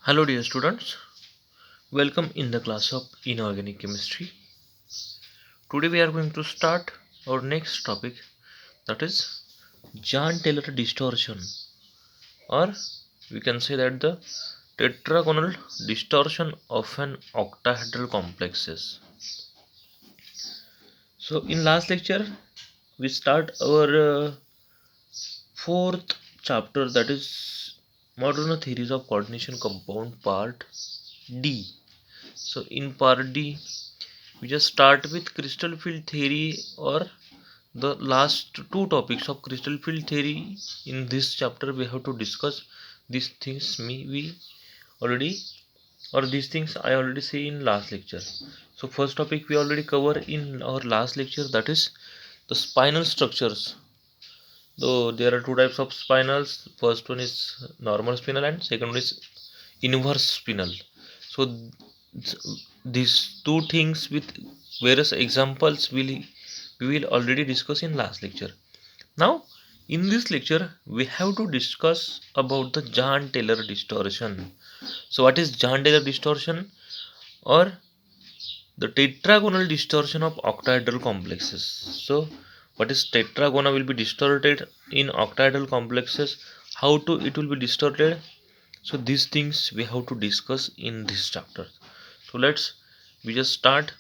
Hello dear students, welcome in the class of inorganic chemistry. Today we are going to start our next topic, that is Jahn-Taylor distortion, or we can say that the tetragonal distortion of an octahedral complexes. So in last lecture we start our fourth chapter, that is modern theories of coordination compound part D. So in part D we just start with crystal field theory, or the last two topics of crystal field theory. In this chapter we have to discuss these things we already, or these things I already say in last lecture. So first topic we already cover in our last lecture, that is the spinal structures. Though there are two types of spinals, first one is normal spinal and second one is inverse spinal. So these two things with various examples we will already discuss in last lecture. Now in this lecture we have to discuss about the Jahn-Taylor distortion. So what is Jahn-Taylor distortion, or the tetragonal distortion of octahedral complexes? So what is tetragonal will be distorted in octahedral complexes, how to it will be distorted? So these things we have to discuss in this chapter. So let's we just start.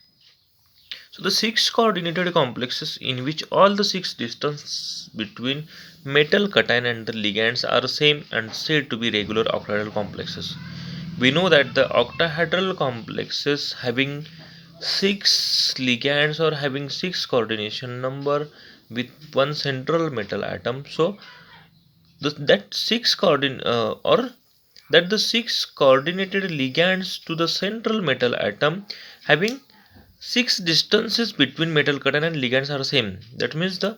So the six coordinated complexes in which all the six distance between metal cation and the ligands are same and said to be regular octahedral complexes. We know that the octahedral complexes having six ligands or having six coordination number with one central metal atom. So that six or that the six coordinated ligands to the central metal atom having six distances between metal cation and ligands are same. That means the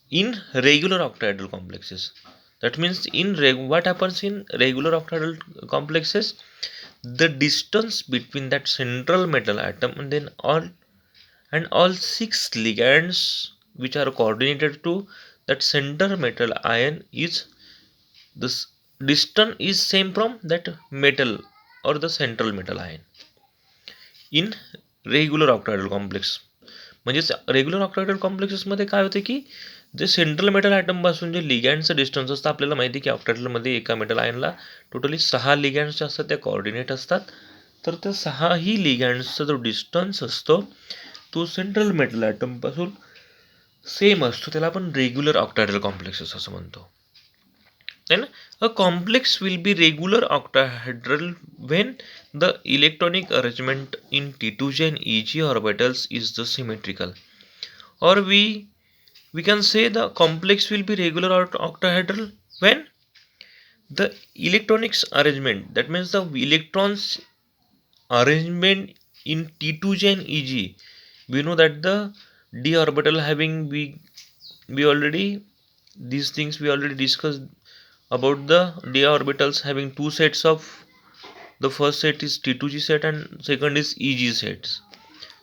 in regular octahedral complexes. That means in what happens in regular octahedral complexes, the distance between that central metal atom and then all six ligands which are coordinated to that center metal ion is this distance is same from that metal or the central metal ion in regular octahedral complex. म्हणजेच regular octahedral कॉम्प्लेक्सेसमध्ये काय होते की जे central metal ॲटमपासून जे लिगँडचं distance असतं, आपल्याला माहिती आहे की ऑक्टायडलमध्ये एका मेटल आयनला टोटली 6 लिगँड्स असतात, त्या कोऑर्डिनेट असतात. तर त्या 6ही लिगँड्सचा जो डिस्टन्स असतो तो सेंट्रल मेटल ॲटमपासून सेम असतो, त्याला आपण रेग्युलर ऑक्टायडल कॉम्प्लेक्सेस असं म्हणतो. Then a complex will be regular octahedral when the electronic arrangement in T2J and EG orbitals is the symmetrical. Or we can say the complex will be regular octahedral when the electronics arrangement, that means the electrons arrangement in T2J and EG. We know that the d orbital having we already these things we already discussed about the d orbitals having two sets of, the first set is T2G set and second is EG sets.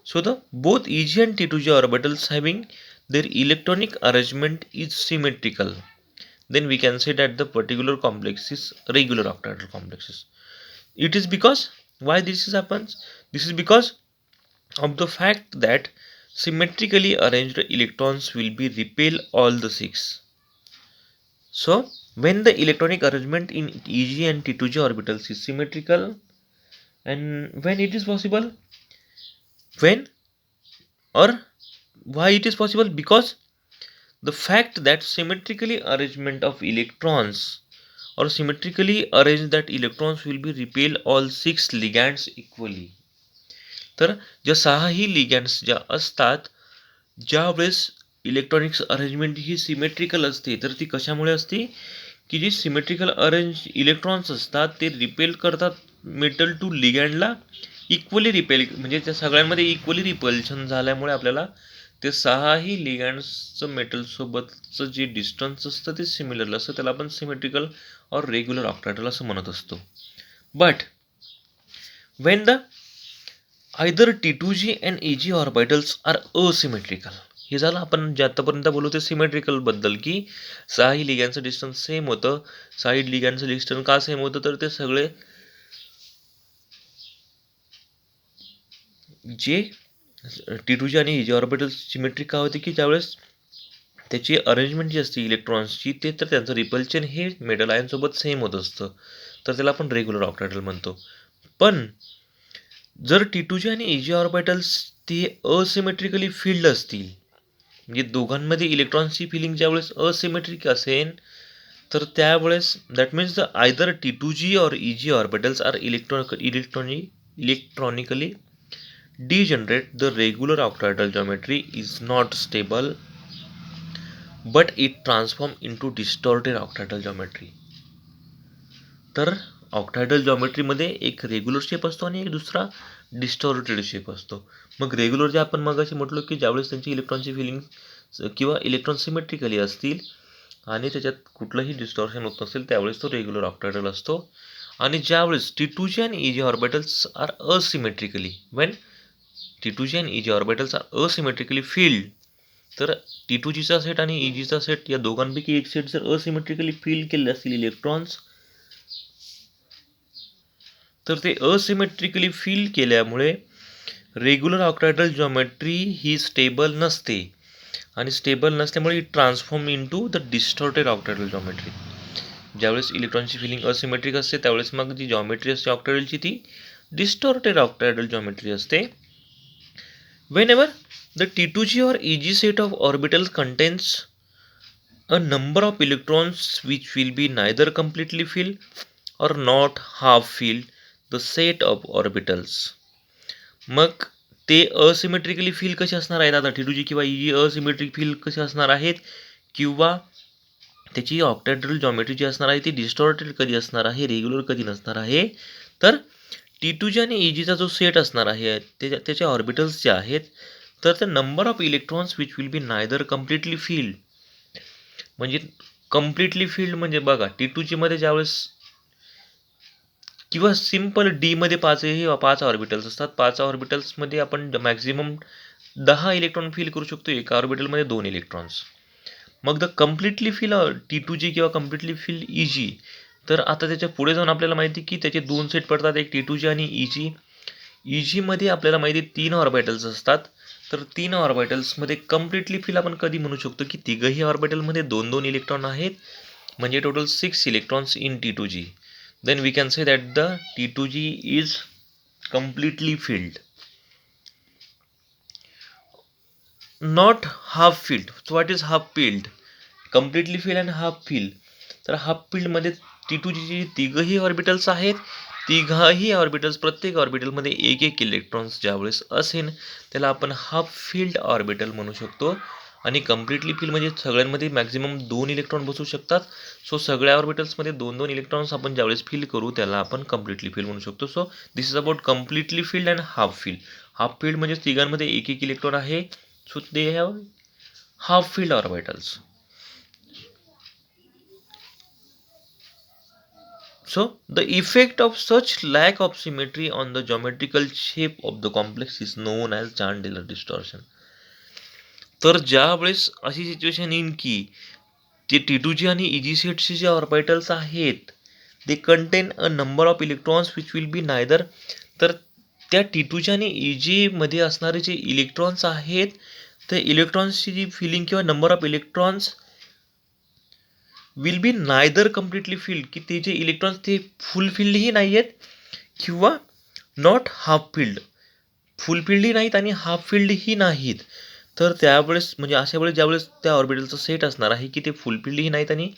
So the both EG and T2G orbitals having their electronic arrangement is symmetrical. Then we can say that the particular complex is regular octahedral complexes. It is because why this happens? This is because of the fact that symmetrically arranged electrons will be repel all the six. So when the electronic arrangement in EG and T2G orbitals is symmetrical, and when it is possible, when or why it is possible? Because the fact that symmetrically arrangement of electrons or symmetrically arranged that electrons will be repel all six ligands equally. तर ज्या सहाही लिगँड्स ज्या असतात, ज्यावेळेस electronics arrangement ही symmetrical असते, तर ती कशामुळे असते की जी सिमेट्रिकल अरेंज इलेक्ट्रॉन्स असतात ते रिपेल करतात मेटल टू लिगँडला इक्वली रिपेल, म्हणजे त्या सगळ्यांमध्ये इक्वली रिपल्शन झाल्यामुळे आपल्याला ते सहाही लिगँड्सचं मेटलसोबतचं जे डिस्टन्स असतं ते सिमिलर असतं, त्याला आपण सिमेट्रिकल और रेग्युलर ऑक्टायडल असं म्हणत असतो. But Wien the either T2G and EG orbitals are asymmetrical. हे झालं आपण जे आतापर्यंत बोलू ते सिमेट्रिकल बद्दल, की सहाही लिगँडचं डिस्टन्स सेम होतं. सहाही लिगँडचं डिस्टन्स का सेम होतं, तर ते सगळे जे T2G आणि EG ऑर्बिटल सिमेट्री का होते की ज्यावेळेस त्याची अरेंजमेंट जी असते इलेक्ट्रॉन्सची ते तर त्यांचं रिपल्शन हे मेटल आयनसोबत सेम होत असतं, तर त्याला आपण रेग्युलर ऑक्टायडल म्हणतो. पण जर T2G आणि EG ऑर्बिटल्स ते असिमेट्रिकली फिल्ड असतील, म्हणजे दोघांमध्ये इलेक्ट्रॉन्सची फिलिंग ज्यावेळेस असिमेट्रिक असेल, तर त्यावेळेस that means the either T2G or EG orbitals are electronically degenerate. The regular octahedral geometry is not stable, but it transforms into distorted octahedral geometry. तर ऑक्टाहेड्रल जॉमेट्रीमध्ये एक रेग्युलर शेप असतो आणि एक दुसरा डिस्टॉर्टेड शेप असतो. मग रेग्युलर जे आपण मगाशी म्हटलो की ज्यावेळेस त्यांची इलेक्ट्रॉनची फिलिंग किंवा इलेक्ट्रॉन सिमेट्रिकली असतील आणि त्याच्यात कुठलंही डिस्टॉर्शन होत नसेल त्यावेळेस तो रेग्युलर ऑक्टाहेड्रल असतो. आणि ज्यावेळेस T2G आणि EG orbitals are asymmetrically when T2G आणि EG orbitals are asymmetrically filled, तर T2Gचा सेट आणि EGचा सेट या दोघांपैकी एक सेट जर असिमेट्रिकली फील केले असतील इलेक्ट्रॉन्स, तर ते असिमेट्रिकली फील केल्यामुळे रेग्युलर ऑक्टाहेड्रल जॉमेट्री ही स्टेबल नसते आणि स्टेबल नसल्यामुळे transform into the distorted octahedral geometry. ज्यावेळेस इलेक्ट्रॉनची फिलिंग असिमेट्रिक असते त्यावेळेस मग जी जॉमेट्री असते ऑक्टाहेड्रलची ती डिस्टॉर्टेड ऑक्टाहेड्रल जॉमेट्री असते. Whenever the T2G or EG set of orbitals contains a number of electrons which will be neither completely filled or not half filled, the set of orbitals. मग ते असिमेट्रिकली feel कसे असणार आहेत, आता T2G किंवा EG asymmetric feel कसे असणार आहेत किंवा त्याची ऑक्टाहेड्रल जॉमेट्री जी असणार आहे ती डिस्टॉर्टेड कधी असणार आहे, रेग्युलर कधी नसणार आहे. तर T2G आणि EGचा जो सेट असणार आहे त्याचे ऑर्बिटल्स जे आहेत, तर the number of electrons which will be neither completely field. म्हणजे कम्प्लिटली फील्ड म्हणजे बघा T2G मध्ये ज्यावेळेस किंवा सिम्पल डी मध्ये पाच ऑर्बिटल्स असतात. 5 ऑर्बिटल्समध्ये आपण मॅक्झिमम 10 इलेक्ट्रॉन फील करू शकतो एका ऑर्बिटलमध्ये 2 इलेक्ट्रॉन्स. मग द कम्प्लिटली फील T2G किंवा कम्प्लिटली फील EG, तर आता त्याच्या पुढे जाऊन आपल्याला माहिती की त्याचे 2 सेट पडतात, एक T2G आणि EG. EG मध्ये आपल्याला माहिती 3 ऑर्बिटल्स असतात, तर 3 ऑर्बिटल्समध्ये कम्प्लिटली फील आपण कधी म्हणू शकतो की तिघही ऑर्बिटलमध्ये 2-2 इलेक्ट्रॉन आहेत, म्हणजे total 6 electrons in T2G. Then we can say that the T2G is completely filled, not half filled. So what is half filled? Completely filled and half filled. तर हाफ फील्ड मध्ये T2G ची तिघही orbitals आहेत, तिघही orbitals प्रत्येक ऑर्बिटलमध्ये एक एक electrons ज्यावेळेस असेल त्याला आपण हाफ फील्ड ऑर्बिटल म्हणू शकतो. आणि कम्प्लिटली फील म्हणजे सगळ्यांमध्ये मॅक्झिमम 2 इलेक्ट्रॉन बसू शकतात. सो सगळ्या ऑर्बिटल्समध्ये 2-2 इलेक्ट्रॉन्स आपण ज्यावेळेस फील करू त्याला आपण कम्प्लिटली फील म्हणू शकतो. So this is about completely field and half field. Half field म्हणजे तिघांमध्ये एक एक इलेक्ट्रॉन आहे, so they have half field orbitals. So the effect of such lack of symmetry on the geometrical shape of the complex is known as Chandler distortion. तर ज्या वेळेस अशी situation येईल की जे T2G आणि EG सेटचे जे ऑर्बिटल्स आहेत they contain a number of electrons which will be neither, तर त्या T2G आणि EG मध्ये असणारे जे इलेक्ट्रॉन्स आहेत त्या इलेक्ट्रॉन्सची जी फिलिंग किंवा number of electrons will be neither completely field, की ते जे इलेक्ट्रॉन्स ते फुल फील्डही नाही आहेत किंवा नॉट हाफ फील्ड, फुल फील्डही नाहीत आणि हाफ फील्डही नाहीत. तर त्यावेळेस म्हणजे अशा वेळेस ज्यावेळेस त्या ऑर्बिटलचा सेट असणार आहे की ते फुल फील्डही नाहीत आणि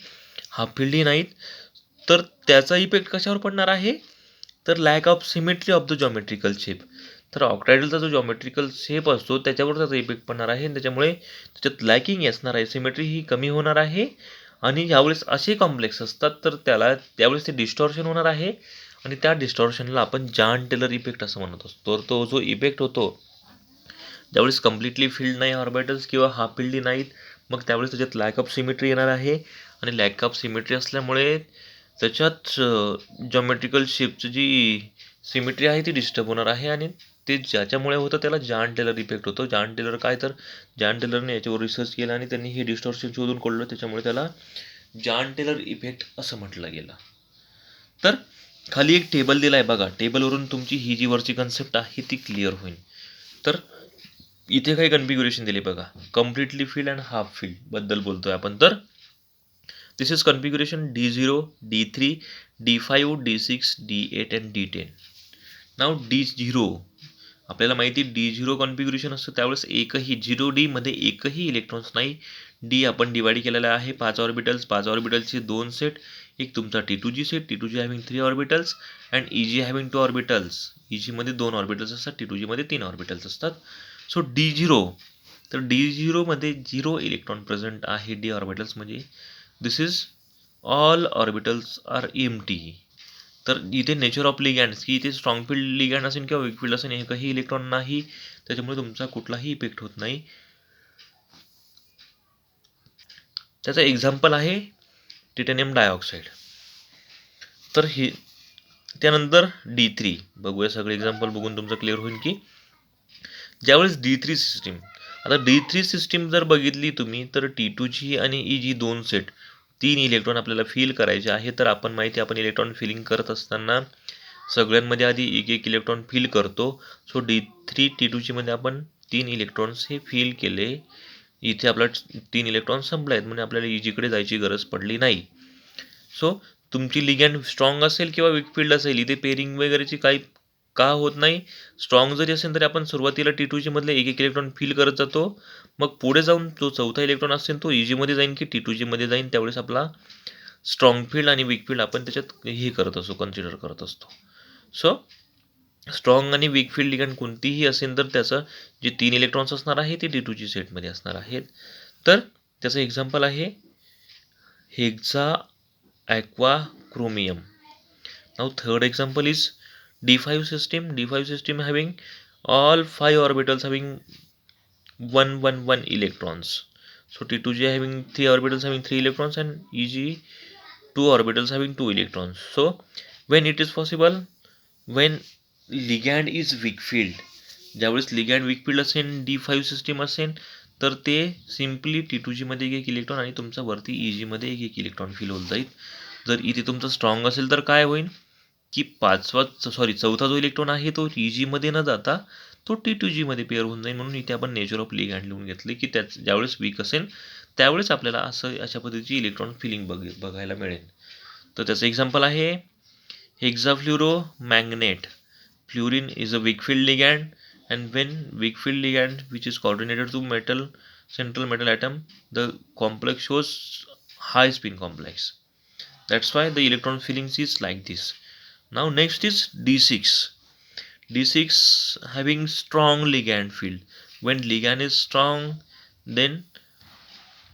हाफ फील्डही नाहीत, तर त्याचा इफेक्ट कशावर पडणार आहे, तर lack of symmetry of the geometrical shape. तर ऑक्टाहेड्रलचा जो जॉमेट्रिकल शेप असतो त्याच्यावर त्याचा इफेक्ट पडणार आहे आणि त्याच्यामुळे त्याच्यात लॅकिंग असणार आहे, सिमेट्री ही कमी होणार आहे. आणि ज्यावेळेस असे कॉम्प्लेक्स असतात तर त्यावेळेस ते डिस्टॉर्शन होणार आहे आणि त्या डिस्टॉर्शनला आपण जान टेलर इफेक्ट असं म्हणत असतो. तर तो जो इफेक्ट होतो ज्यावेळेस कम्प्लिटली फील्ड नाही ऑर्बिटल्स किंवा हाफ फील्डही नाहीत, मग त्यावेळेस त्याच्यात लॅक ऑफ सिमेट्री येणार आहे आणि लॅक ऑफ सिमेट्री असल्यामुळे त्याच्यात जॉमेट्रिकल शेपची जी सिमेट्री आहे ती डिस्टर्ब होणार आहे आणि ते ज्याच्यामुळे होतं त्याला जान टेलर इफेक्ट होतो. जान टेलर काय, तर जान टेलरने याच्यावर रिसर्च केला आणि त्यांनी हे डिस्टॉर्शन शोधून काढलं, त्याच्यामुळे त्याला जान टेलर इफेक्ट असं म्हटलं गेलं. तर खाली एक टेबल दिला आहे बघा, टेबलवरून तुमची ही जी वरची कन्सेप्ट आहे ती क्लिअर होईल. तर इथे काही कन्फिग्युरेशन दिले बघा, completely filled and half filled बद्दल बोलतोय आपण. तर this is कन्फिग्युरेशन D0, D3, D5, D6, D8 and D10. Now D0 आपल्याला माहिती, D0 कॉन्फिग्युरेशन असतं त्यावेळेस एकही 0D मध्ये एकही इलेक्ट्रॉन्स नाही. डी आपण डिवाइड केलेला आहे 5 ऑर्बिटल्स, 5 ऑर्बिटल्सचे 2 सेट, एक तुमचा T2G set, T2G having 3 orbitals and EG having 2 orbitals. EG मध्ये 2 ऑर्बिटल्स असतात, T2G मध्ये 3 ऑर्बिटल्स असतात. सो D0, तर D0 मध्ये 0 इलेक्ट्रॉन प्रेझेंट आहे डी ऑर्बिटल्स म्हणजे this is all orbitals are empty. तर इथे नेचर ऑफ लिगॅन्ड्स की इथे स्ट्रॉंग फील्ड लिगॅन्ड असेल किंवा वीक फील्ड असेल, एकही इलेक्ट्रॉन नाही, त्याच्यामुळे तुमचा कुठलाही इफेक्ट होत नाही. त्याचं एक्झाम्पल आहे टिटॅनियम डायऑक्साईड. तर हे त्यानंतर D3 बघूया. सगळे एक्झाम्पल बघून तुमचं क्लिअर होईल की ज्यावेळेस D3 सिस्टीम, आता D3 सिस्टीम जर बघितली तुम्ही तर T2G आणि EG 2 सेट 3 इलेक्ट्रॉन आपल्याला फिल करायचे आहे. तर आपण माहिती, आपण इलेक्ट्रॉन फिलिंग करत असताना सगळ्यांमध्ये आधी एक एक इलेक्ट्रॉन फिल करतो. सो D3 T2G मध्ये आपण 3 इलेक्ट्रॉन्स हे फिल केले. इथे आपला 3 इलेक्ट्रॉन संपले आहेत म्हणजे आपल्याला EG कडे जायची गरज पडली नाही. सो तुमची लिगॅन्ड स्ट्रॉंग असेल किंवा वीक फील्ड असेल, इथे पेरिंग वगैरेची काही का होत नाही. स्ट्रॉंग जरी असेल तरी आपण सुरुवातीला T2G मधले एक एक इलेक्ट्रॉन फिल करत जातो. मग पुढे जाऊन जो चौथा इलेक्ट्रॉन असेल तो EG मध्ये जाईन की T2G मध्ये जाईन, त्यावेळेस आपला स्ट्रॉंग फील्ड आणि वीक फील्ड आपण त्याच्यात हे करत असतो, कन्सिडर करत असतो. सो स्ट्रॉंग आणि वीक फील्ड लिगॅन्ड कोणतीही असेल तर त्याचं जे 3 इलेक्ट्रॉन्स असणार आहे ते T2G सेटमध्ये असणार आहेत. तर त्याचं एक्झाम्पल आहे hexa aqua chromium. Now third example is D5 system. D5 system having all 5 orbitals having 1 electrons. So T2G having 3 orbitals having 3 electrons and EG 2 orbitals having 2 electrons. So when it is possible, when ligand is weak field, ज्यावेळेस लिगॅन्ड weak field असेल, D5 system असेल, तर ते simply T2G मध्ये एक electron आणि तुमचा वरती EG मध्ये एक इलेक्ट्रॉन फिल होत जाईल. जर इथे तुमचं स्ट्रॉंग असेल तर काय होईल की चौथा जो इलेक्ट्रॉन आहे तो EG मध्ये न जाता तो T2G मध्ये पेअर होऊन जाईल. म्हणून इथे आपण नेचर ऑफ लिगॅन्ड लिहून घेतले की त्याच ज्यावेळेस वीक असेल त्यावेळेस आपल्याला अशा पद्धतीची इलेक्ट्रॉन फिलिंग बघायला मिळेल. तर त्याचं एक्झाम्पल आहे hexafluoromagnet. Fluorine is a weak field ligand, and when weak field ligand which is coordinated to central metal atom, the complex shows high spin complex. That's why the electron filling is like this. Now next is D6. D6 having strong ligand field. When ligand is strong, then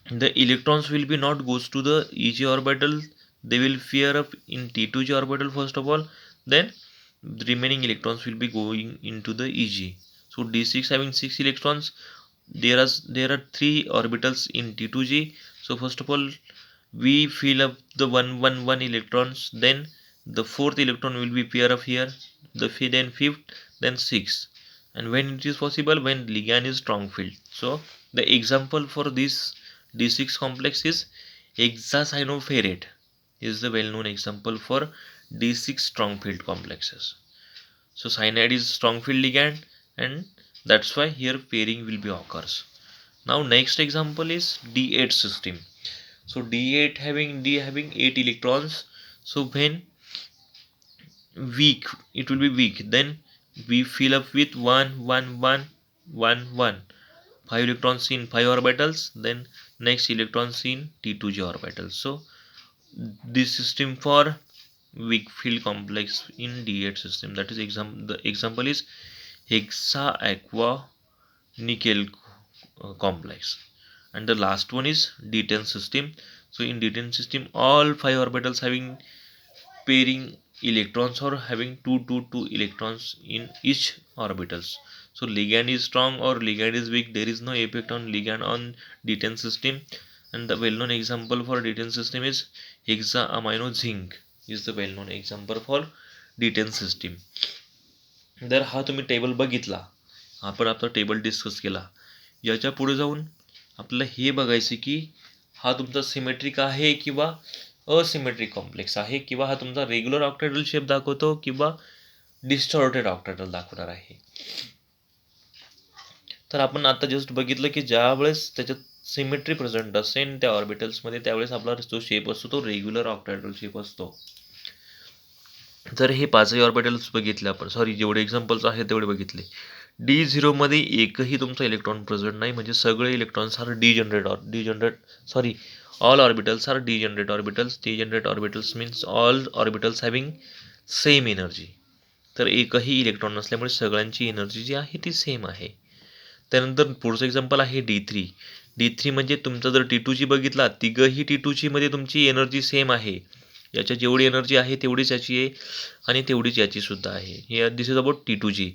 the electrons will be not goes to the EG orbital, they will fear up in T2G orbital first of all, then the remaining electrons will be going into the EG. So D6 having 6 electrons, there are 3 orbitals in T2G. So first of all we fill up the 1 electrons, then the fourth electron will be pair up here, then fifth, then sixth. And when it is possible, when ligand is strong field. So the example for this D6 complex is hexacyanoferrate is the well known example for D6 strong field complexes. So cyanide is strong field ligand and that's why here pairing will be occurs. Now next example is D8 system. So D8 having 8 electrons. So when weak, it will be weak, then we fill up with 1 5 electrons in 5 orbitals, then next electrons in T2G orbitals. So this system for weak field complex in D8 system, that is the example is hexa aqua nickel complex. And the last one is D10 system. So in D10 system all 5 orbitals having pairing electrons or having 2 electrons in each orbitals. So ligand is strong or ligand is weak, there is no effect on ligand on D10 system. And the well known example for D10 system is hexaamino zinc is the well known example for D10 system. जर हा तुम्ही table बघितला, आपण आता table discuss केला, याच्या पुढे जाऊन आपल्याला हे बघायचे की हा तुमचा सिमेट्रिक आहे किंवा असिमेट्रिक कॉम्प्लेक्स आहे, किंवा हा तुमचा रेग्युलर ऑक्टेटल शेप दाखवतो किंवा डिस्टॉर्टेड ऑक्टेटल दाखवणार आहे. तर आपण आता जस्ट बघितलं की ज्या वेळेस त्याच्यात सिमेट्री प्रेझेंट असेल त्या ऑर्बिटल्समध्ये त्यावेळेस आपला जो शेप असतो तो रेग्युलर ऑक्टायड्रल शेप असतो. तर हे पाचही ऑर्बिटल्स बघितले आपण, सॉरी जेवढे एक्झाम्पल्स आहेत तेवढे बघितले. D0 मध्ये एकही तुमचा इलेक्ट्रॉन प्रेझेंट नाही, म्हणजे सगळे electrons are all orbitals are degenerate orbitals. Degenerate orbitals means all orbitals having same energy. तर एकही इलेक्ट्रॉन नसल्यामुळे सगळ्यांची एनर्जी जी आहे ती सेम आहे. त्यानंतर पुढचं एक्झाम्पल आहे D3. D3 म्हणजे तुमचा जर T2G बघितला, तिघही T2G मध्ये तुमची एनर्जी सेम आहे. याच्या जेवढी एनर्जी आहे तेवढीच याची आहे आणि तेवढीच याची सुद्धा आहे. हे दिस इज अबाउट T2G.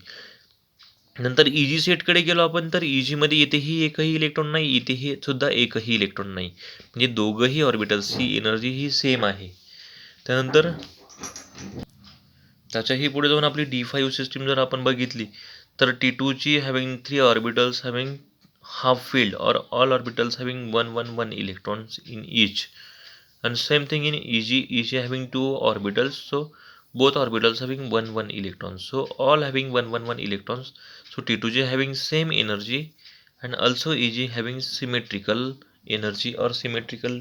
नंतर EG सेटकडे गेलो आपण, तर EG मध्ये इथेही एकही इलेक्ट्रॉन नाही, इथेही सुद्धा एकही इलेक्ट्रॉन नाही, म्हणजे दोघंही ऑर्बिटल्सची एनर्जी ही सेम आहे. त्यानंतर त्याच्याही पुढे जाऊन आपली D5 सिस्टीम जर आपण बघितली, तर T2G having 3 orbitals having half filled और all orbitals having 1 electrons in each. And same thing in EG having 2 orbitals, so both orbitals having 1 electrons, so all having 1 electrons. So T2G having same energy and also EG having symmetrical energy or symmetrical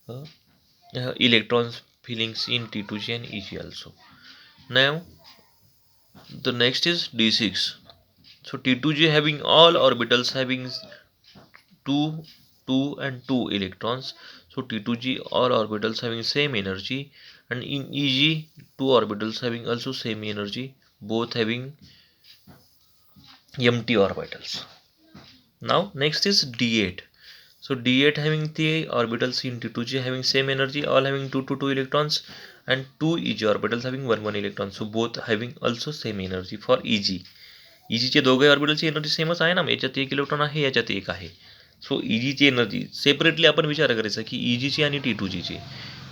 uh, electrons fillings in T2G and EG also. Now the next is D6. So T2G having all orbitals having 2 2 and 2 electrons. So T2G all orbitals having same energy, and in EG 2 orbitals having also same energy, both having empty orbitals. Now next is D8. So D8 having 3 orbitals in T2G having same energy, all having 2 to 2 electrons, and 2 EG orbitals having 1 electron, so both having also same energy for EG. EG चे दोघे ऑर्बिटलची energy सेमच आहे ना, याच्यात एक electron आहे, याच्यात एक आहे. सो EGची एनर्जी सेपरेटली आपण विचार करायचा की EGची आणि T2Gची.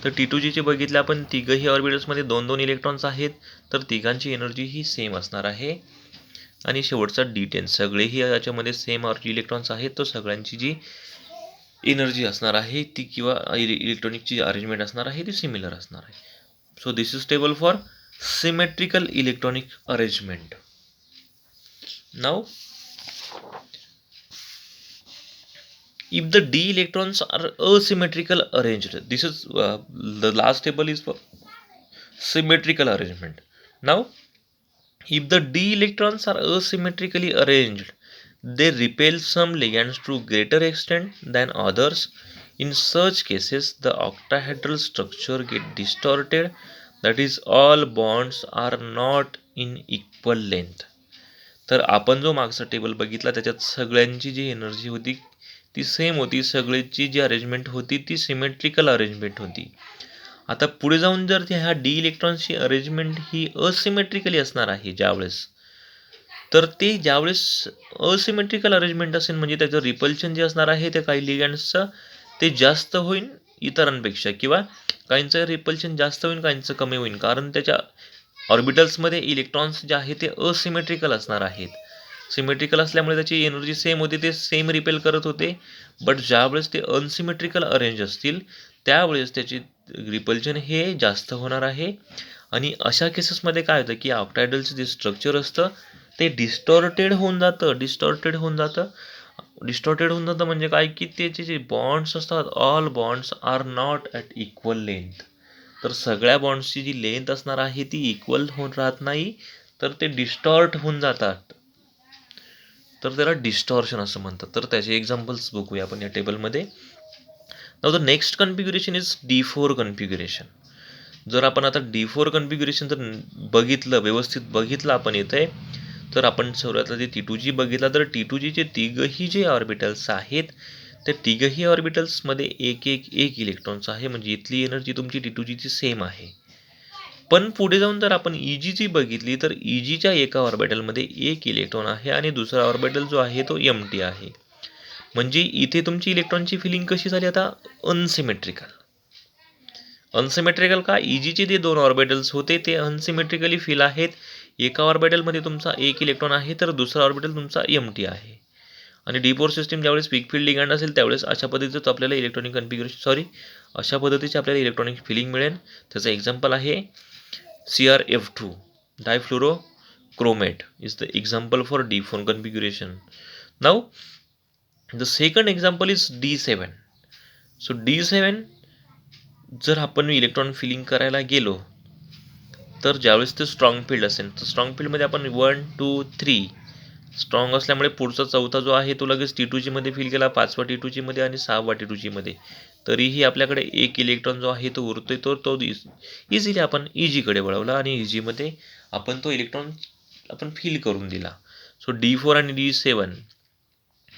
तर T2Gची बघितलं आपण, तिघही ऑर्बिटल्समध्ये 2 इलेक्ट्रॉन्स आहेत, तर तिघांची एनर्जी ही सेम असणार आहे. आणि शेवटचा D10, सगळेही याच्यामध्ये सेम इलेक्ट्रॉन्स आहेत, तर सगळ्यांची जी एनर्जी असणार आहे ती किंवा इलेक्ट्रॉनिकची अरेंजमेंट असणार आहे ती सिमिलर असणार आहे. So this is table for symmetrical electronic arrangement. Now, if the d electrons are asymmetrical arranged, this is the last table is for symmetrical arrangement. Now, if the d electrons are asymmetrically arranged, they repel some ligands to greater extent than others. In such cases, the octahedral structure get distorted, that is, all bonds are not in equal length. तर आपण जो मागचा table बघितला त्याच्यात सगळ्यांची जी energy होती ती same होती, सगळ्यांची जी अरेंजमेंट होती ती सिमेट्रिकल अरेंजमेंट होती. आता पुढे जाऊन जर ह्या डी इलेक्ट्रॉन्सची अरेंजमेंट ही असिमेट्रिकली असणार आहे ज्यावेळेस, तर ते ज्यावेळेस असिमेट्रिकल अरेंजमेंट असेल म्हणजे त्याचं रिपल्शन जे असणार आहे ते काही लिगँड्सचं ते जास्त होईल इतरांपेक्षा, किंवा काहींचं रिपल्शन जास्त होईल काहींचं कमी होईल, कारण त्याच्या ऑर्बिटल्समध्ये इलेक्ट्रॉन्स जे आहे ते असिमेट्रिकल असणार आहेत. सिमेट्रिकल असल्यामुळे त्याची एनर्जी सेम होती, ते सेम रिपेल करत होते. बट ज्यावेळेस ते अनसिमेट्रिकल अरेंज असतील त्यावेळेस त्याची रिपल्शन हे जास्त होणार आहे. आणि अशा केसेसमध्ये काय होतं की ऑक्टायडलचं जे स्ट्रक्चर असतं ते डिस्टॉर्टेड होऊन जातं. डिस्टॉर्टेड होऊन जातं म्हणजे काय की त्याचे जे बॉन्ड्स असतात, all bonds are not at equal length. तर सगळ्या बॉन्ड्सची जी लेंथ असणार आहे ती इक्वल होऊन राहत नाही, तर ते डिस्टॉर्ट होऊन जातात. तर त्याला डिस्टॉर्शन असं म्हणतात. तर त्याचे एक्झाम्पल्स बघूया आपण या टेबलमध्ये. Now the next configuration is D4 configuration. जर आपण आता D4 कन्फिग्युरेशन जर बघितलं, व्यवस्थित बघितलं आपण इथे, तर आपण सुरुवातीला जे T2G बघितला, तर T2Gचे तिघही जे ऑर्बिटल्स आहेत त्या तिघही ऑर्बिटल्समध्ये एक इलेक्ट्रॉन्स आहे, म्हणजे इथली एनर्जी तुमची T2Gची सेम आहे. पण पुढे जाऊन जर आपण EGची बघितली तर EGच्या एका ऑर्बिटलमध्ये एक इलेक्ट्रॉन आहे आणि दुसरा ऑर्बिटल जो आहे तो एम्प्टी आहे. म्हणजे इथे तुमची इलेक्ट्रॉनची फिलिंग कशी झाली आता अनसिमेट्रिकल. अनसिमेट्रिकल का, EGचे जे 2 ऑर्बिटल्स होते ते अनसिमेट्रिकली फिल आहेत. एका ऑर्बिटलमध्ये तुमचा एक इलेक्ट्रॉन आहे तर दुसरा ऑर्बिटल तुमचा एम्प्टी आहे. आणि D4 सिस्टीम ज्यावेळेस वीक फील्ड लिगँड असेल त्यावेळेस अशा पद्धतीचं आपल्याला इलेक्ट्रॉनिक कन्फिग्युरेशन अशा पद्धतीचे आपल्याला इलेक्ट्रॉनिक फिलिंग मिळेल. त्याचं एक्झाम्पल आहे CrF2 difluorochromate is the example for D4 configuration. Now the second example is D7. So D7 जर आपण इलेक्ट्रॉन फिलिंग करायला गेलो तर ज्यावेळेस ते स्ट्रॉंग फील्ड असेल तर स्ट्रॉंग फील्डमध्ये आपण 1 2 3 स्ट्रॉंग असल्यामुळे पुढचा चौथा जो आहे तो लगेच T2G मध्ये फिल केला, 5वा T2G मध्ये आणि 6वा T2G मध्ये. तरीही आपल्याकडे एक इलेक्ट्रॉन जो आहे तो उरतोय, तो इझिली आपण EG कडे वळवला आणि EG मध्ये आपण तो इलेक्ट्रॉन आपण फिल करून दिला. सो D4 आणि D7,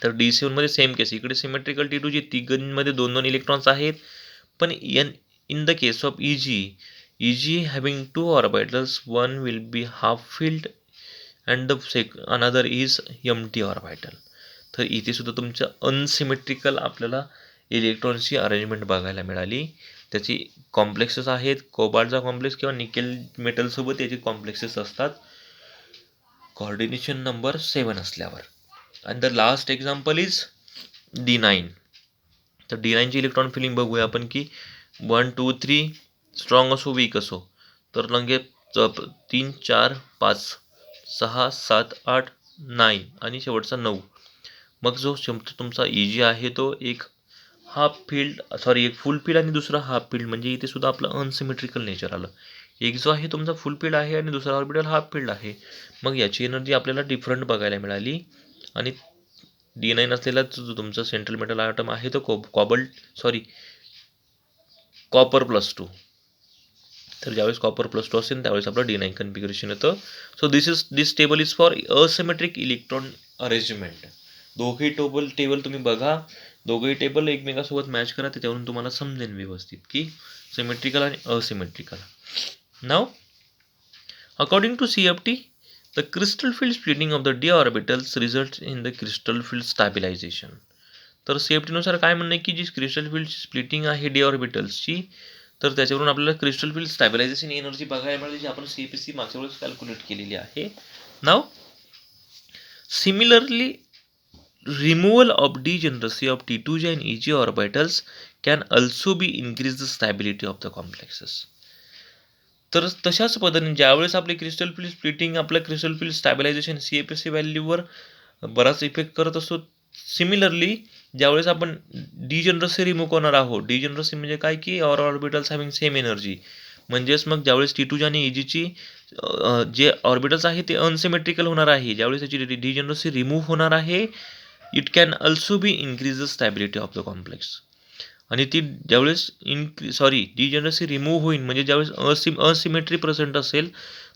तर D7 मध्ये सेम केस, इकडे सिमेट्रिकल T2G, तिघांमध्ये 2-2 इलेक्ट्रॉन्स आहेत. पण in the case of EG having two orbitals, one will be half filled and another is empty orbital. तर इथे सुद्धा तुमचं अनसिमेट्रिकल आपल्याला इलेक्ट्रॉनची अरेंजमेंट बघायला मिळाली. त्याची कॉम्प्लेक्सेस आहेत, कोबाल्टचा कॉम्प्लेक्स किंवा निकेल मेटलसोबत याचे कॉम्प्लेक्सेस असतात कोऑर्डिनेशन नंबर 7 असल्यावर. आणि the last example is D9. तर D9ची इलेक्ट्रॉन फिलिंग बघूया आपण की 1 2 3 स्ट्रॉंग असो वीक असो, तर लंगे 3 4 5 6 7 8 9 आणि शेवटचा 9. मग जो तुमचा EG आहे तो एक हाफ फील्ड एक फुल फील्ड आणि दुसरा हाफ फील्ड, म्हणजे इथे सुद्धा आपलं अनसिमेट्रिकल नेचर आलं. एक जो आहे तुमचा फुल फील्ड आहे आणि दुसरा ऑर्बिटल हाफ फील्ड आहे. मग याची एनर्जी आपल्याला डिफरंट बघायला मिळाली. आणि D9 असलेला जो तुमचा सेंट्रल मेटल आयटम आहे तो कॉपर +2. तर ज्यावेळेस कॉपर +2 असेल त्यावेळेस आपलं D9 कन्फिगरेशन येतं. So this table is for asymmetric electron arrangement. दोघेही टेबल तुम्ही बघा, दोघेही टेबल एकमेकांसोबत मॅच करा, त्याच्यावरून तुम्हाला समजेल व्यवस्थित की सिमेट्रिकल आणि असिमेट्रिकल. नाव according to CFT, the crystal field splitting of the d orbitals results in the crystal field stabilization. तर CFT नुसार काय म्हणणं आहे की जी क्रिस्टल फील्ड स्प्लिटिंग आहे d ऑर्बिटल्सची, तर त्याच्यावरून आपल्याला क्रिस्टल फील्ड स्टॅबिलायझेशन एनर्जी बघायला मिळाली, जी आपण CPC मागच्या वेळेस कॅल्क्युलेट केलेली आहे. Now similarly removal of degeneracy of T2G and EG orbitals can also be increase the stability of the complexes. तर तशाच पद्धतीने ज्यावेळेस आपली क्रिस्टल फील्ड स्प्लिटिंग आपलं क्रिस्टल फील्ड स्टॅबिलायझेशन CFC व्हॅल्यूवर बराच इफेक्ट करत असतो, सिमिलरली ज्यावेळेस आपण डिजनरसी रिमूव्ह करणार आहोत, डिजनरसी म्हणजे काय की ऑर्बिटल्स हॅव्हिंग सेम एनर्जी, म्हणजेच मग ज्यावेळेस T2G आणि EGची जे ऑर्बिटल्स आहे ते अनसिमेट्रिकल होणार आहे, ज्यावेळेस त्याची डिजनरसी रिमूव्ह होणार आहे, it can also be increase the stability of the complex. आणि ती ज्यावेळेस डिजनरसी रिमूव्ह होईल, म्हणजे ज्यावेळेस असिमेट्री प्रेझेंट असेल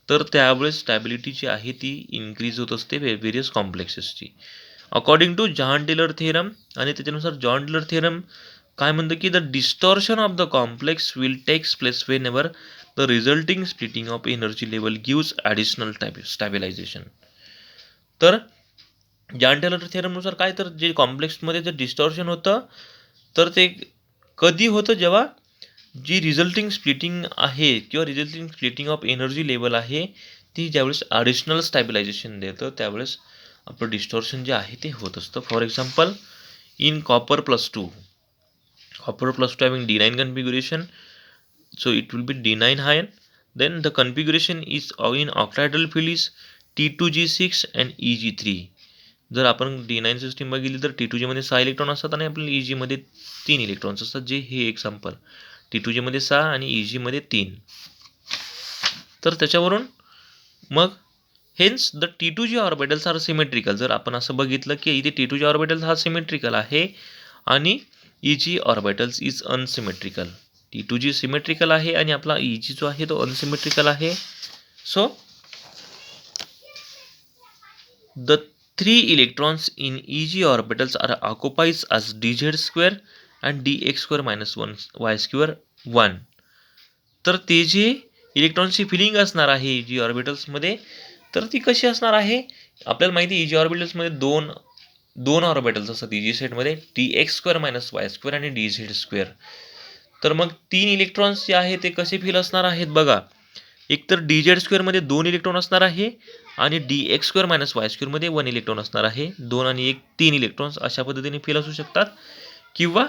तर त्यावेळेस स्टॅबिलिटी जी आहे ती इन्क्रीज होत असते व्हेरियस कॉम्प्लेक्सेसची, according to Jahn Teller theorem. आणि त्याच्यानुसार जॉन टेलर थेरम काय म्हणतं की the distortion of the complex will takes place whenever the resulting splitting of energy level gives additional stabilisation. तर जॉन टेलर थेरमनुसार काय, तर जे कॉम्प्लेक्समध्ये जे डिस्टॉर्शन होतं तर ते कधी होतं, जेव्हा जी रिझल्टिंग स्प्लिटिंग आहे किंवा resulting splitting of energy level आहे ती ज्यावेळेस ॲडिशनल स्टॅबिलायझेशन देतं त्यावेळेस आपलं डिस्टॉर्शन जे आहे ते होत असतं. For example in copper +2 having D9 configuration, so it will be D9 higher. Then the configuration is in octahedral field is T2G6 and EG3. जर आपण D9 सिस्टीम बघितली तर T2G मध्ये 6 इलेक्ट्रॉन असतात आणि आपल्याला EG मध्ये 3 इलेक्ट्रॉन्स असतात, जे हे एक्झाम्पल T2G मध्ये 6 आणि EG मध्ये 3. तर त्याच्यावरून मग hence the T2G orbitals are symmetrical. जर आपण असं बघितलं की इथे T2G ऑर्बिटल हा सिमेट्रिकल आहे आणि EG orbitals is unsymmetrical. T2G symmetrical आहे आणि आपला EG जो आहे तो अनसिमेट्रिकल आहे. So the 3 electrons in EG orbitals are occupied as dz² and dx² - 1y² 1. तर ते जे इलेक्ट्रॉनची फिलिंग असणार आहे EG ऑर्बिटल्समध्ये, तर ती कशी असणार आहे, आपल्याला माहिती आहे EG ऑर्बिटल्समध्ये दोन ऑर्बिटल्स असतात EG सेटमध्ये, dx² - y² आणि dz². तर मग 3 इलेक्ट्रॉन्स जे आहे ते कसे फिल असणार आहेत बघा, एकतर dz² मध्ये 2 इलेक्ट्रॉन असणार आहे आणि dx² - y² मध्ये 1 इलेक्ट्रॉन असणार आहे. 2 आणि 1 3 इलेक्ट्रॉन्स अशा पद्धतीने फिल असू शकतात. किंवा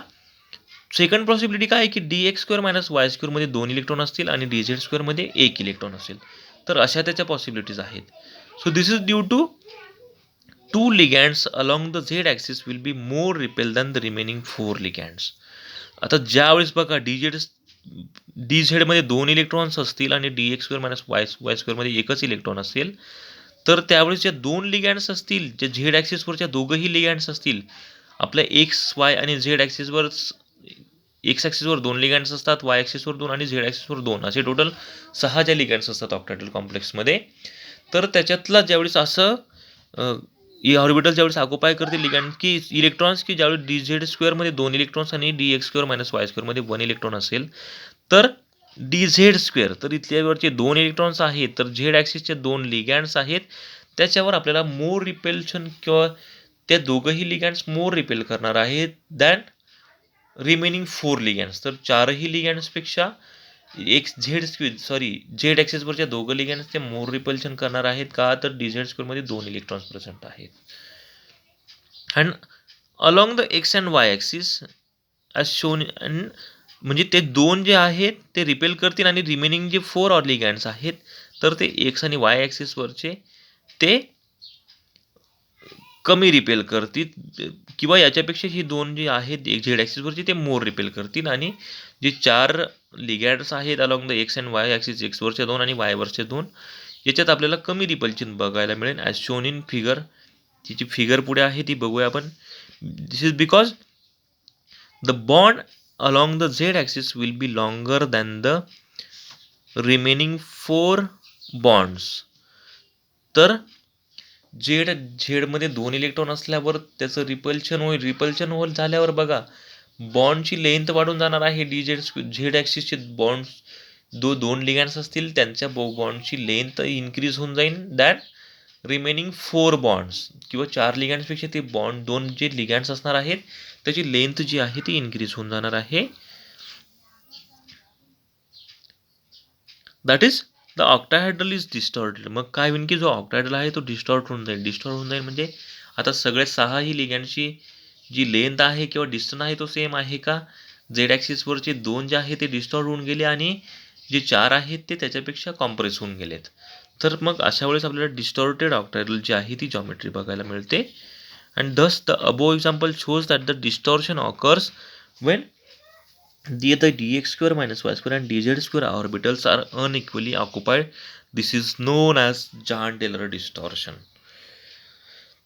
सेकंड पॉसिबिलिटी काय आहे की dx² - y² मध्ये 2 इलेक्ट्रॉन असतील आणि dz² मध्ये 1 इलेक्ट्रॉन असेल. तर अशा त्याच्या पॉसिबिलिटीज आहेत. So this is due to 2 ligands along the z axis will be more repel than the remaining 4 ligands. आता ज्यावेळेस बघा डी झेड मध्ये 2 इलेक्ट्रॉन्स असतील आणि D x square minus y square मध्ये एकच इलेक्ट्रॉन असेल, तर त्यावेळेस ज्या 2 लिगँड्स असतील, ज्या झेड ॲक्सिसवरच्या दोघंही लिगँड्स असतील, आपल्या एक्स वाय आणि झेड ॲक्सिसवर एक्स ॲक्सिसवर 2 लिगँड्स असतात, वाय ॲक्सिसवर 2 आणि झेड ॲक्सिसवर 2 असे टोटल 6 ज्या लिगँड्स असतात ऑक्टॅहेड्रल कॉम्प्लेक्समध्ये. तर त्याच्यातला ज्यावेळेस असं ऑर्बिटल ज्यावेळेस ऑक्युपाय करते लिगँड की इलेक्ट्रॉन्स की ज्यावेळेस डी झेड स्क्वेअरमध्ये 2 इलेक्ट्रॉन्स आणि D x square minus Y स्क्वेअरमध्ये 1 इलेक्ट्रॉन असेल, तर डी झेड स्क्वेअर, तर इथल्यावरचे 2 इलेक्ट्रॉन्स आहेत, तर झेड ॲक्सिसचे 2 लिगँड्स आहेत, त्याच्यावर आपल्याला मोर रिपेल्शन किंवा त्या दोघंही लिगँड्स मोर रिपेल करणार आहेत दॅन रिमेनिंग 4 लिगँड्स. तर 4ही लिगँड्सपेक्षा झेड ॲक्सिसवरच्या दोघं लिगँड्स ते मोर रिपल्शन करणार आहेत. का? तर डी झेड स्क्वेअरमध्ये 2 इलेक्ट्रॉन्स प्रेझेंट आहेत. And along the X and Y axis as shown, म्हणजे ते 2 जे आहेत ते रिपेल करतील आणि रिमेनिंग जे 4 लिगँड्स आहेत, तर ते एक्स आणि वाय ॲक्सिसवरचे ते कमी रिपेल करतील, किंवा याच्यापेक्षा ही 2 जी आहेत झेड ॲक्सिसवरची ते मोर रिपेल करतील, आणि जे 4 लिगँड्स आहेत along the X and Y axis, एक्सवरचे 2 आणि वायवरचे 2, याच्यात आपल्याला कमी रिपल्शन बघायला मिळेल ॲज शोन इन फिगर. तिची फिगर पुढे आहे ती बघूया आपण. This is because the bond along the Z axis will be longer than the remaining 4 bonds. तर झेडमध्ये 2 इलेक्ट्रॉन असल्यावर त्याचं रिपल्शन होल झाल्यावर बघा बॉन्डची लेंथ वाढून जाणार आहे. झेड ॲक्सिसचे बॉन्ड्स 2 लिगँड्स असतील, त्यांच्या बॉन्डची लेंथ इन्क्रीज होऊन जाईल दॅट रिमेनिंग 4 बॉन्ड्स, किंवा 4 लिगँड्सपेक्षा ते बॉन्ड 2 जे लिगँड्स असणार आहेत त्याची लेंथ जी आहे ती इन्क्रीज होऊन जाणार आहे. That is the octahedral is distorted. मग काय होईल की जो ऑक्टाहेड्रल आहे तो डिस्टॉर्ट होऊन जाईल. म्हणजे आता सगळ्या 6ही लिगँडची जी लेंथ आहे किंवा डिस्टन्स आहे तो सेम आहे का? झेड ॲक्सिसवरचे 2 जे आहे ते डिस्टॉर्ट होऊन गेले आणि जे 4 आहेत ते त्याच्यापेक्षा कॉम्प्रेस होऊन गेलेत. तर मग अशा वेळेस आपल्याला डिस्टॉर्टेड ऑक्टाहेड्रल जी आहे ती जॉमेट्री बघायला मिळते. अँड दस the above example shows that the distortion occurs Wien the dx square minus y square and dz square orbitals are unequally occupied. This is known as Jahn-Taylor distortion.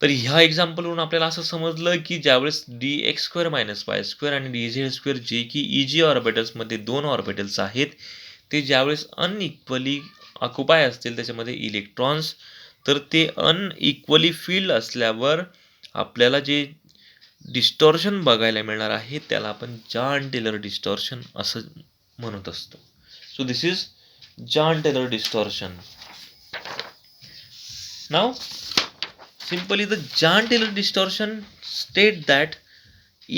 तर ह्या एक्झाम्पलवरून आपल्याला असं समजलं की ज्यावेळेस D x square minus y square आणि D Z square जे की इजी ऑर्बिटल्समध्ये 2 ऑर्बिटल्स आहेत, ते ज्यावेळेस अनइक्वली ऑक्युपाय असतील त्याच्यामध्ये इलेक्ट्रॉन्स, तर ते अनइक्वली फील्ड असल्यावर आपल्याला जे डिस्टॉर्शन बघायला मिळणार आहे त्याला आपण जॉन-टेलर डिस्टॉर्शन असं म्हणत असतो. So this is John-teller distortion. Now simply the Jahn-Taylor distortion state that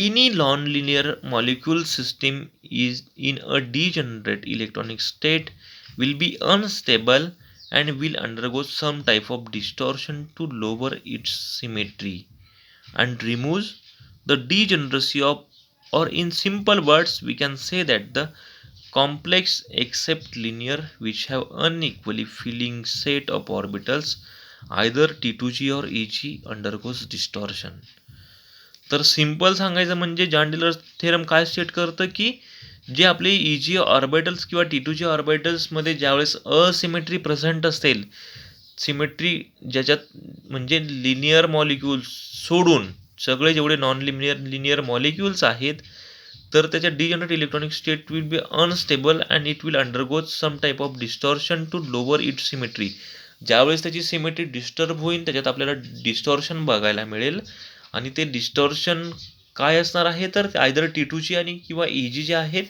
any non-linear molecule system is in a degenerate electronic state will be unstable and will undergo some type of distortion to lower its symmetry and removes the degeneracy of, or in simple words we can say that the complex except linear which have unequally filling set of orbitals either T2G or EG undergoes distortion. तर simple सांगायचं म्हणजे John-teller theorem काय state करतं की जे आपले EG orbitals किंवा T2G ऑर्बिटल्समध्ये ज्यावेळेस असिमेट्री प्रेझेंट असेल, सिमेट्री ज्याच्यात म्हणजे लिनियर मॉलिक्युल्स सोडून सगळे जेवढे नॉन लिनियर मॉलिक्युल्स आहेत, तर त्याच्या degenerate electronic state will be unstable and it will undergo some type of distortion to lower it symmetry. ज्यावेळेस त्याची सिमेट्री डिस्टर्ब होईल त्याच्यात आपल्याला डिस्टॉर्शन बघायला मिळेल, आणि ते डिस्टॉर्शन काय असणार आहे तर आयदर T2G आणि किंवा EG जे आहेत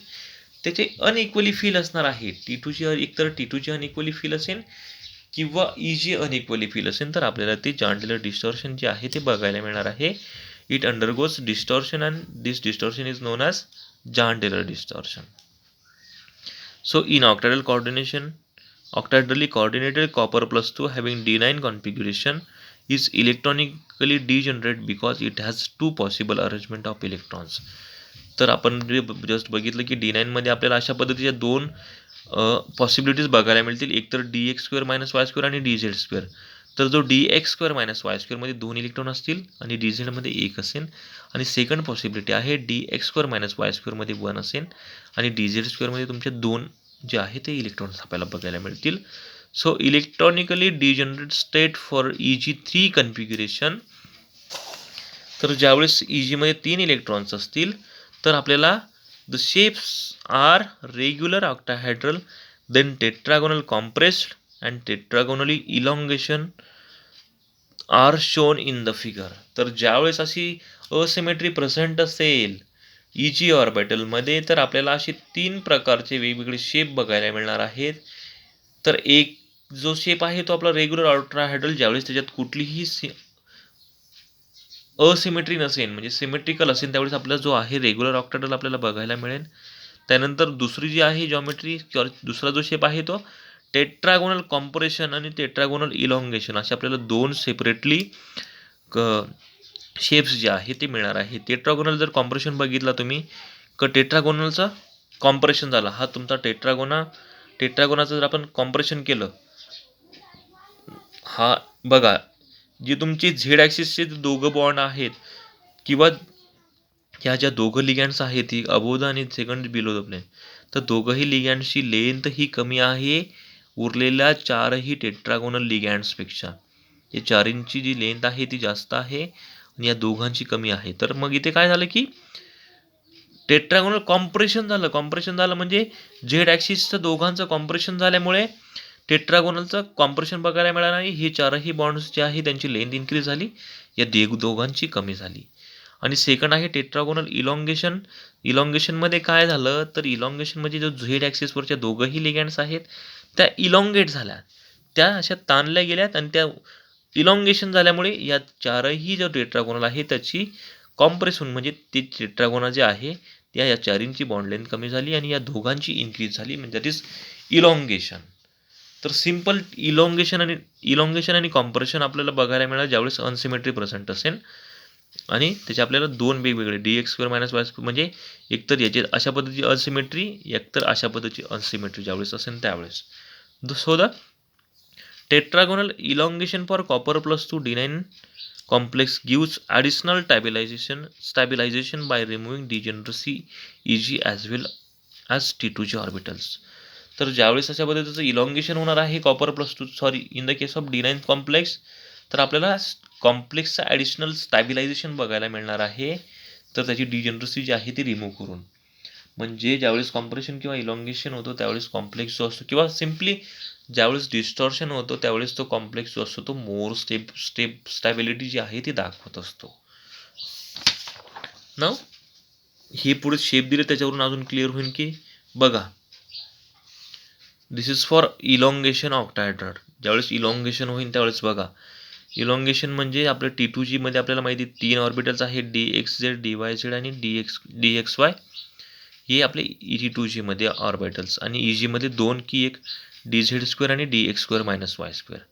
त्याचे अनइक्वली फील असणार आहे. एकतर T2G अनइक्वली फील असेल किंवा EG अनइक्वली फील असेल, तर आपल्याला ते जॉन-टेलर डिस्टॉर्शन जे आहे ते बघायला मिळणार आहे. It undergoes distortion and this distortion is non as John-teller distortion. So in octahedral coordination, octahedrally coordinated copper plus 2 having D9 configuration is electronically degenerate because it has 2 possible arrangement of electrons. तर आपण जे just बघितलं की D9 मध्ये आपल्याला अशा पद्धतीच्या 2 possibilities बघायला मिळतील, एक तर D x square minus y square आणि डी झेड स्क्वेअर. तर जो D x square minus Y स्क्वेअरमध्ये 2 इलेक्ट्रॉन असतील आणि डी झेडमध्ये 1 असेल. आणि सेकंड पॉसिबिलिटी आहे D x square minus Y स्क्वेअरमध्ये 1 असेल आणि डी झेड स्क्वेअरमध्ये तुमचे 2 जे आहे ते इलेक्ट्रॉन्स आपल्याला बघायला मिळतील. So electronically degenerate state for EG3 configuration. तर ज्यावेळेस EG मध्ये 3 इलेक्ट्रॉन्स असतील तर आपल्याला the shapes are regular octahedral, then tetragonal compressed and tetragonally elongation are shown in the figure. तर ज्यावेळेस अशी असिमेट्री प्रेझेंट असेल EG ऑर्बिटलमध्ये तर आपल्याला असे 3 प्रकारचे वेगवेगळे शेप बघायला मिळणार आहेत. तर एक जो शेप आहे तो आपला रेग्युलर ऑक्टाहेड्रल, ज्यावेळेस त्याच्यात कुठलीही असिमेट्री नसेल म्हणजे सिमेट्रिकल असेल त्यावेळेस आपला जो आहे रेग्युलर ऑक्टाहेड्रल आपल्याला बघायला मिळेल. त्यानंतर दुसरी जी आहे जॉमेट्री किंवा दुसरा जो शेप आहे तो टेट्रागोनल कॉम्प्रेशन आणि टेट्रागोनल इलॉंगेशन असे आपल्याला 2 सेपरेटली शेप्स जे आहे ते मिळणार आहे. टेट्रागोनल जर कॉम्प्रेशन बघितला तुम्ही टेट्रागोनलचा कॉम्प्रेशन झाला, हा तुमचा टेट्रागोनाचं जर आपण कॉम्प्रेशन केलं, हा बघा जी तुमची झेड ॲक्सिसचे दोघं बॉन्ड आहेत किंवा ह्या ज्या दोघं लिगँड्स आहेत ही अबोव द आणि सेकंड बिलो द प्लेन, तर दोघंही लिगँड्सची लेंथ ही कमी आहे उरलेल्या 4ही टेट्रागोनल लिगँड्सपेक्षा. या चारींची जी लेंथ आहे ती जास्त आहे आणि या दोघांची कमी आहे. तर मग इथे काय झालं की टेट्रागोनल कॉम्प्रेशन झालं म्हणजे झेड ॲक्सिसचं दोघांचं कॉम्प्रेशन झाल्यामुळे टेट्रागोनलचं कॉम्प्रेशन बघायला मिळालं नाही. हे 4ही बॉन्ड्स जे आहे त्यांची लेंथ इन्क्रीज झाली, या दोघांची कमी झाली. आणि सेकंड आहे टेट्रागोनल इलॉंगेशन. इलॉंगेशनमध्ये काय झालं तर इलॉंगेशनमध्ये जो झेड ॲक्सिसवरच्या दोघंही लिगँड्स आहेत त्या इलॉंगेट झाल्या, त्या अशा ताणल्या गेल्यात आणि त्या इलॉंगेशन झाल्यामुळे या 4ही जो टेट्रागोनल आहे त्याची कॉम्प्रेस होऊन म्हणजे ते टेट्रागोनल जे आहे त्या या 4ची बॉन्ड लेंथ कमी झाली आणि या दोघांची इन्क्रीज झाली, म्हणजे दॅट इज इलॉंगेशन. तर सिम्पल इलॉंगेशन आणि कॉम्प्रेशन आपल्याला बघायला मिळालं ज्यावेळेस अनसिमेट्री प्रेझेंट असेल आणि त्याचे आपल्याला 2 वेगवेगळे D x square minus y square म्हणजे एकतर याची अशा पद्धतीची अनसिमेट्री एकतर अशा पद्धतीची अनसिमेट्री ज्यावेळेस असेल त्यावेळेस. So the tetragonal elongation for copper +2 D9 complex gives additional stabilization by removing degeneracy EG as well as T2G orbitals. तर ज्यावेळेस अशा पद्धतीचं इलॉंगेशन होणार आहे in the case of D9 complex, तर आपल्याला कॉम्प्लेक्सचं ॲडिशनल स्टॅबिलायझेशन बघायला मिळणार आहे. तर त्याची डिजनरसी जी आहे ती रिमूव्ह करून, म्हणजे ज्यावेळेस कॉम्प्रेशन किंवा इलॉंगेशन होतो त्यावेळेस कॉम्प्लेक्स जो असतो किंवा सिम्पली ज्यावेळेस डिस्टॉर्शन होतो त्यावेळेस तो कॉम्प्लेक्स जो असतो तो मोर स्टॅबिलिटी जी आहे ती दाखवत असतो. ना हे पुढे शेप दिले त्याच्यावरून अजून क्लिअर होईल की बघा, दिस इज फॉर इलॉंगेशन ऑक्टाहेड्रल. ज्यावेळेस इलॉंगेशन होईल त्यावेळेस बघा, इलॉंगेशन म्हणजे आपल्या T2G मध्ये आपल्याला माहिती 3 ऑर्बिटल्स आहेत DXZ, DYZ आणि DXY. हे आपले T2G मध्ये ऑर्बिटल्स आणि EG मध्ये 2 की एक DZ² आणि DX² मायनस वाय स्क्वेअर.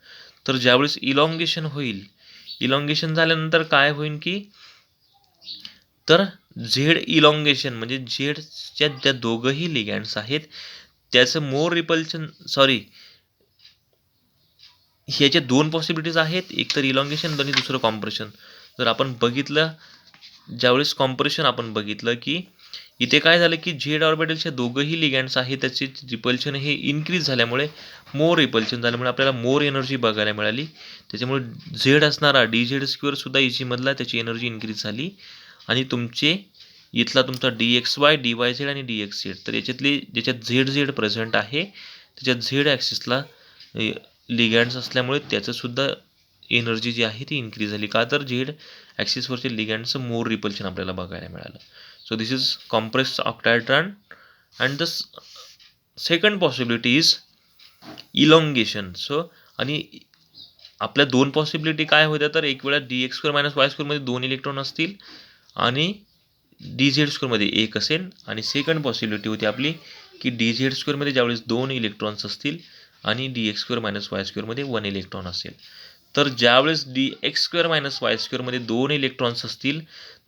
तर ज्यावेळेस इलॉंगेशन होईल, इलॉंगेशन झाल्यानंतर काय होईल की तर झेड इलॉंगेशन म्हणजे झेडच्या ज्या दोघंही लिगँड्स आहेत त्याचं मोर रिपल्शन ह्याच्या 2 पॉसिबिलिटीज आहेत, एक तर इलॉंगेशन आणि दुसरं कॉम्प्रेशन. जर आपण बघितलं ज्यावेळेस कॉम्प्रेशन आपण बघितलं की इथे काय झालं की झेड ऑर्बिटलचे दोघंही लिगँड्स आहेत त्याचे रिपल्शन हे इन्क्रीज झाल्यामुळे मोर रिपल्शन झाल्यामुळे आपल्याला मोर एनर्जी बघायला मिळाली. त्याच्यामुळे झेड असणारा DZ² सुद्धा EG मधला त्याची एनर्जी इन्क्रीज झाली आणि तुमचे इथला तुमचा DXY, DYZ आणि DXZ, तर याच्यातले ज्याच्यात ZZ प्रेझेंट आहे त्याच्यात झेड ॲक्सिसला लिगँड्स असल्यामुळे त्याचं सुद्धा एनर्जी जी आहे ती इन्क्रीज झाली. का तर झेड ॲक्सिसवरचे लिगँडचं मोर रिपल्शन आपल्याला बघायला मिळालं. So this is compressed octahedron and the second possibility is elongation. So आणि आपल्या 2 पॉसिबिलिटी काय होत्या तर एक वेळा DX² मायनस वाय स्क्वेअर मध्ये 2 इलेक्ट्रॉन असतील आणि DZ² मध्ये 1 असेल आणि सेकंड पॉसिबिलिटी होती आपली की DZ² मध्ये ज्यावेळेस 2 इलेक्ट्रॉन्स असतील आणि DX² मायनस वाय स्क्वेअर मध्ये 1 इलेक्ट्रॉन असेल. तर ज्यावेळेस DX² मायनस वाय स्क्वेअर मध्ये 2 इलेक्ट्रॉन्स असतील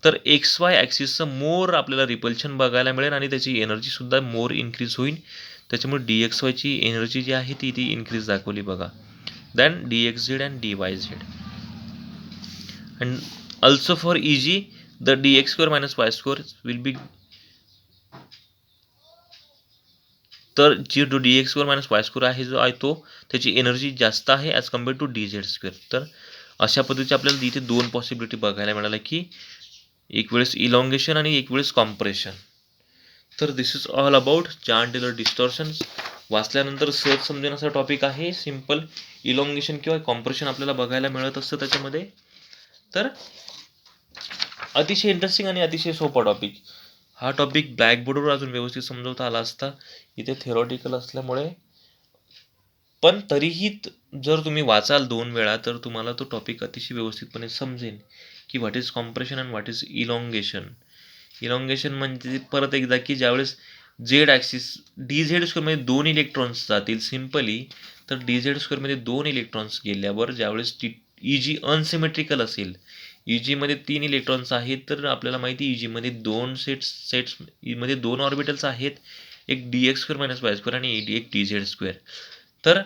तर XY ॲक्सिसचं मोर आपल्याला रिपल्शन बघायला मिळेल आणि त्याची एनर्जी सुद्धा मोर इन्क्रीज होईल. त्याच्यामुळे DXY ची एनर्जी जी आहे ती इन्क्रीज दाखवली बघा. than dxz and dyz. And also for Eg, the dx square minus y square will be, तर जी d x square minus y square आहे जो आहे तो त्याची एनर्जी जास्त आहे as compare to d Z square. तर अशा पद्धतीचे आपल्याला इथे दोन पॉसिबिलिटी बघायला मिळाल्या की एक वेळेस इलॉंगेशन आणि एक वेळेस कॉम्प्रेशन. तर this is all about Jahn Teller distortions. वाचल्यानंतर सहज समजेन असा टॉपिक आहे. सिम्पल इलॉंगेशन किंवा कॉम्प्रेशन आपल्याला बघायला मिळत असतं त्याच्यामध्ये. तर अतिशय इंटरेस्टिंग आणि अतिशय सोपा टॉपिक. हा टॉपिक ब्लॅकबोर्डवर अजून व्यवस्थित समजवता आला असता, इथे थेरॉटिकल असल्यामुळे. पण तरीही जर तुम्ही वाचाल 2 वेळा तर तुम्हाला तो टॉपिक अतिशय व्यवस्थितपणे समजेल की what is compression and what is elongation. Elongation म्हणजे परत एकदा की ज्यावेळेस झेड ॲक्सिस डी झेड स्क्वेअरमध्ये 2 इलेक्ट्रॉन्स जातील सिम्पली, तर डी झेड स्क्वेअरमध्ये 2 इलेक्ट्रॉन्स गेल्यावर ज्यावेळेस ई जी अनसिमेट्रिकल असेल, ई जीमध्ये 3 इलेक्ट्रॉन्स आहेत, तर आपल्याला माहिती ई जीमध्ये 2 सेट्स मध्ये 2 ऑर्बिटल्स आहेत, एक D x square minus y square आणि एक डी झेड स्क्वेअर. तर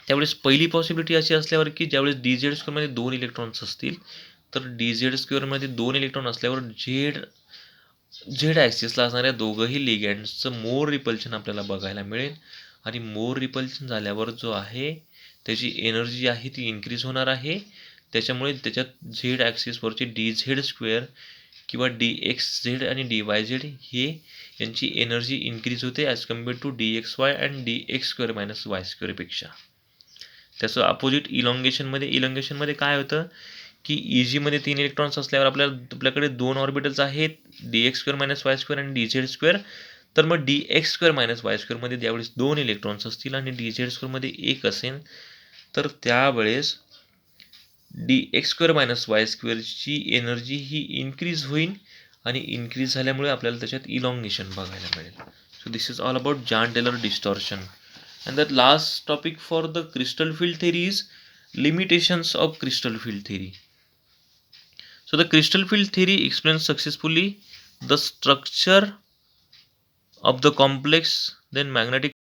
त्यावेळेस पहिली पॉसिबिलिटी अशी असल्यावर की ज्यावेळेस डी झेड स्क्वेअरमध्ये 2 इलेक्ट्रॉन्स असतील, तर डी झेड स्क्वेअरमध्ये 2 इलेक्ट्रॉन असल्यावर झेड ॲक्सिसला असणाऱ्या दोघंही लिगँड्सचं मोर रिपल्शन आपल्याला बघायला मिळेल. आणि मोर रिपल्शन झाल्यावर जो आहे त्याची एनर्जी आहे ती इन्क्रीज होणार आहे. त्याच्यामुळे त्याच्यात झेड ॲक्सिसवरचे डी झेड स्क्वेअर किंवा डी एक्स झेड आणि डी वाय झेड हे यांची एनर्जी इन्क्रीज होते as compare to D X Y and D x square minus Y स्क्वेअरपेक्षा. त्याचं अपोजिट इलॉंगेशनमध्ये काय होतं की ई जीमध्ये 3 इलेक्ट्रॉन्स असल्यावर आपल्याकडे 2 ऑर्बिटल्स आहेत, D x square minus y square आणि डी झेड स्क्वेअर. तर मग D x square minus Y स्क्वेअरमध्ये ज्यावेळेस 2 इलेक्ट्रॉन्स असतील आणि डी झेड स्क्वेअरमध्ये 1 असेल, तर त्यावेळेस D x square minus Y स्क्वेअरची एनर्जी ही इन्क्रीज होईल आणि इन्क्रीज झाल्यामुळे आपल्याला त्याच्यात इलॉंगेशन बघायला मिळेल. So this is all about Jahn Teller distortion. And the last topic for the crystal field theory is limitations of crystal field theory. So the crystal field theory explains successfully the structure of the complex then magnetic